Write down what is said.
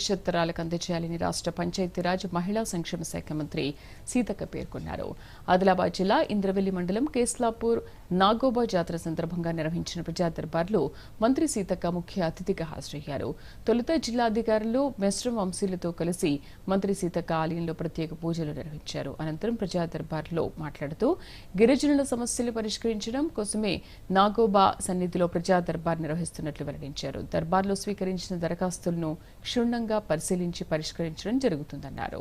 భవిష్యత్ తరాలకు అందజేయాలని రాష్ట్ర పంచాయతీరాజ్ మహిళా సంక్షేమ శాఖ మంత్రి సీతక్క పేర్కొన్నారు. ఆదిలాబాద్ జిల్లా ఇంద్రవెల్లి మండలం కేస్లాపూర్ నాగోబా జాతర సందర్భంగా నిర్వహించిన ప్రజా దర్బార్లో మంత్రి సీతక్క ముఖ్య అతిథిగా హాజరయ్యారు. తొలుత జిల్లా అధికారులు మెస్రం వంశీలతో కలిసి మంత్రి సీతక్క ఆలయంలో ప్రత్యేక పూజలు నిర్వహించారు. అనంతరం ప్రజా దర్బార్లో మాట్లాడుతూ గిరిజనుల సమస్యలు పరిష్కరించడం కోసమే నాగోబా సన్నిధిలో ప్రజా దర్బార్ నిర్వహిస్తున్నట్లు వెల్లడించారు. దర్బార్లో స్వీకరించిన దరఖాస్తులను క్షుణ్ణంగా పరిశీలించి పరిష్కరించడం జరుగుతుందన్నారు.